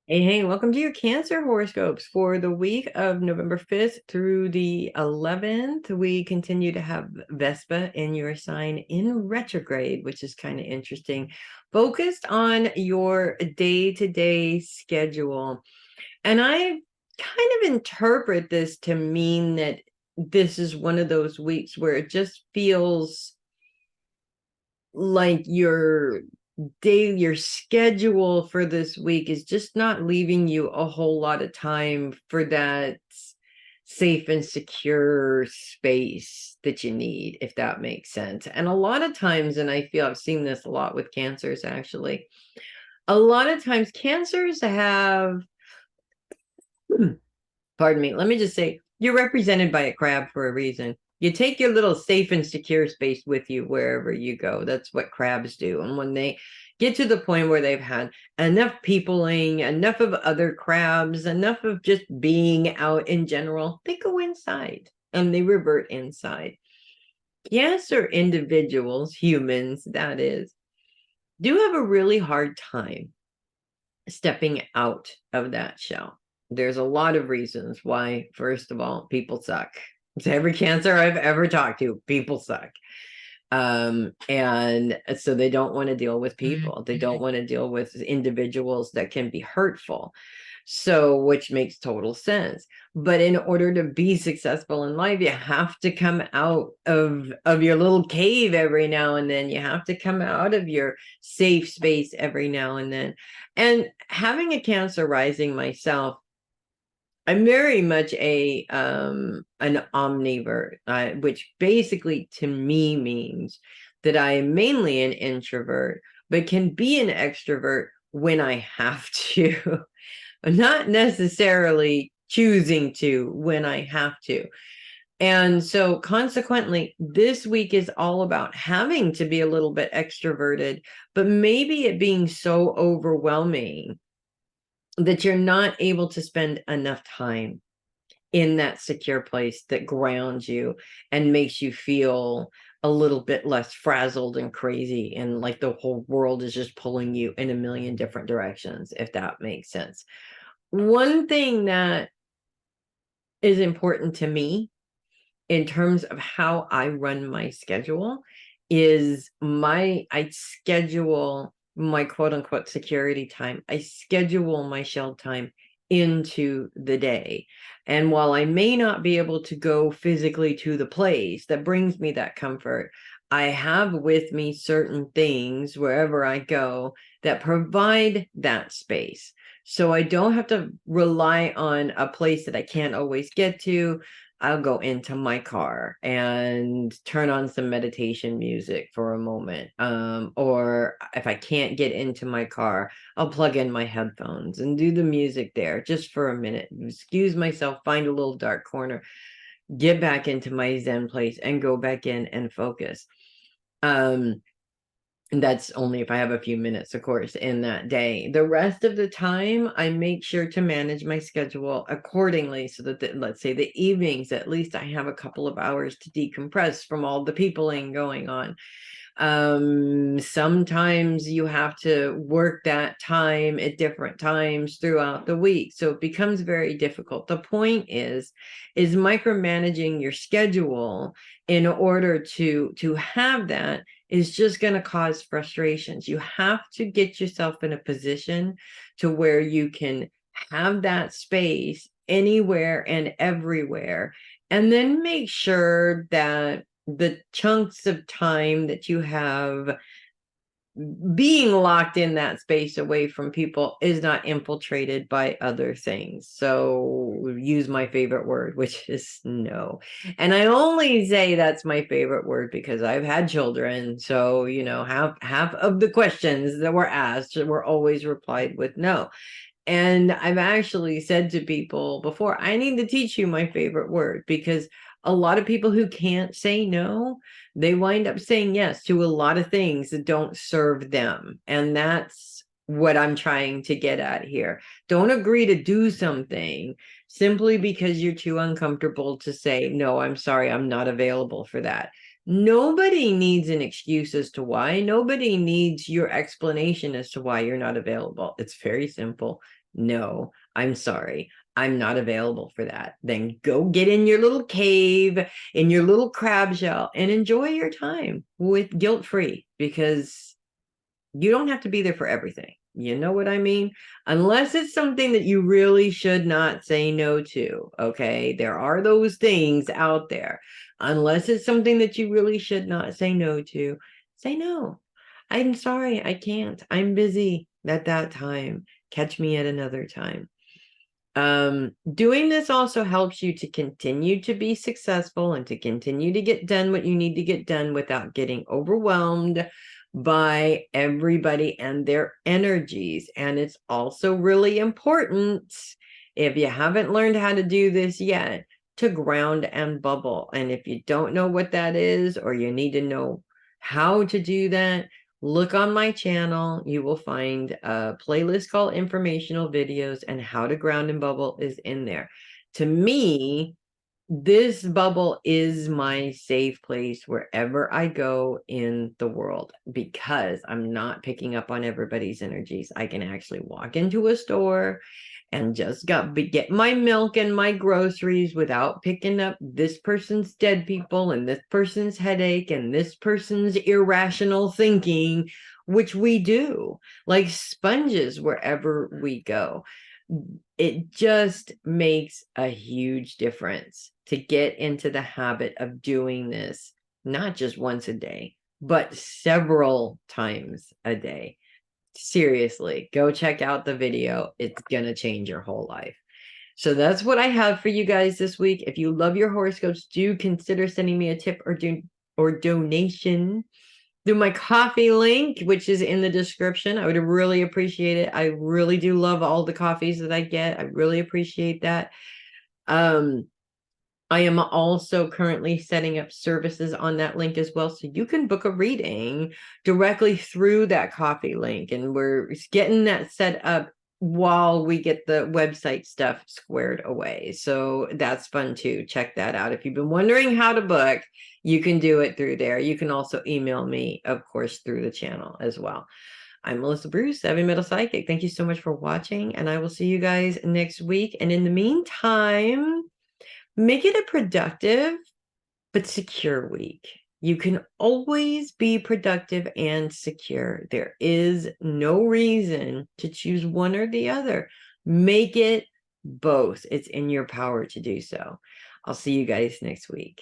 Hey, welcome to your Cancer horoscopes for the week of November 5th through the 11th. We continue to have Vespa in your sign in retrograde, which is kind of interesting, focused on your day-to-day schedule. And I kind of interpret this to mean that this is one of those weeks where it just feels like your schedule for this week is just not leaving you a whole lot of time for that safe and secure space that you need, if that makes sense. And a lot of times, and I feel I've seen this a lot with cancers actually, a lot of times cancers have, pardon me, let me just say, you're represented by a crab for a reason. You take your little safe and secure space with you wherever you go. That's what crabs do. And when they get to the point where they've had enough peopling, enough of other crabs, enough of just being out in general, they go inside and they revert inside. Cancer individuals, humans, that is, do have a really hard time stepping out of that shell. There's a lot of reasons why. First of all, people suck. To every cancer I've ever talked to, people suck. And so they don't want to deal with people. They don't want to deal with individuals that can be hurtful. So, which makes total sense. But in order to be successful in life, you have to come out of your little cave every now and then. You have to come out of your safe space every now and then. And having a Cancer rising myself, I'm very much an omnivert, which basically to me means that I am mainly an introvert, but can be an extrovert when I have to, not necessarily choosing to when I have to. And so consequently, this week is all about having to be a little bit extroverted, but maybe it being so overwhelming that you're not able to spend enough time in that secure place that grounds you and makes you feel a little bit less frazzled and crazy and like the whole world is just pulling you in a million different directions, if that makes sense. One thing that is important to me in terms of how I run my schedule is I schedule my quote unquote security time. I schedule my shell time into the day. And while I may not be able to go physically to the place that brings me that comfort, I have with me certain things wherever I go that provide that space. So I don't have to rely on a place that I can't always get to. I'll go into my car and turn on some meditation music for a moment. Or if I can't get into my car, I'll plug in my headphones and do the music there just for a minute. Excuse myself, find a little dark corner, get back into my Zen place and go back in and focus. And that's only if I have a few minutes, of course, in that day. The rest of the time, I make sure to manage my schedule accordingly so that, let's say, the evenings, at least I have a couple of hours to decompress from all the peopling going on. Sometimes you have to work that time at different times throughout the week, so it becomes very difficult. The point is micromanaging your schedule in order to have that is just going to cause frustrations. You have to get yourself in a position to where you can have that space anywhere and everywhere, and then make sure that the chunks of time that you have being locked in that space away from people is not infiltrated by other things. So use my favorite word, which is no. And I only say that's my favorite word because I've had children. So, half of the questions that were asked were always replied with no. And I've actually said to people before, I need to teach you my favorite word, because a lot of people who can't say no, they wind up saying yes to a lot of things that don't serve them. And that's what I'm trying to get at here. Don't agree to do something simply because you're too uncomfortable to say, no, I'm sorry, I'm not available for that. Nobody needs an excuse as to why. Nobody needs your explanation as to why you're not available. It's very simple. No, I'm sorry. I'm not available for that. Then go get in your little cave, in your little crab shell, and enjoy your time with guilt-free, because you don't have to be there for everything. You know what I mean? Unless it's something that you really should not say no to. Okay. There are those things out there. Unless it's something that you really should not say no to, say no. I'm sorry. I can't. I'm busy at that time. Catch me at another time. Doing this also helps you to continue to be successful and to continue to get done what you need to get done without getting overwhelmed by everybody and their energies. And it's also really important, if you haven't learned how to do this yet, to ground and bubble. And if you don't know what that is, or you need to know how to do that, look on my channel. You will find a playlist called Informational Videos, and How to Ground and Bubble is in there. To me, this bubble is my safe place wherever I go in the world, because I'm not picking up on everybody's energies. I can actually walk into a store and just get my milk and my groceries without picking up this person's dead people and this person's headache and this person's irrational thinking, which we do like sponges wherever we go. It just makes a huge difference to get into the habit of doing this, not just once a day, but several times a day. Seriously, go check out the video. It's gonna change your whole life. So that's what I have for you guys this week. If you love your horoscopes, do consider sending me a tip or donation through my Ko-fi link, which is in the description. I would really appreciate it. I really do love all the coffees that I get. I really appreciate that. I am also currently setting up services on that link as well. So you can book a reading directly through that Ko-fi link. And we're getting that set up while we get the website stuff squared away. So that's fun too. Check that out. If you've been wondering how to book, you can do it through there. You can also email me, of course, through the channel as well. I'm Melissa Bruce, Heavy Metal Psychic. Thank you so much for watching, and I will see you guys next week. And in the meantime, make it a productive but secure week. You can always be productive and secure. There is no reason to choose one or the other. Make it both. It's in your power to do so. I'll see you guys next week.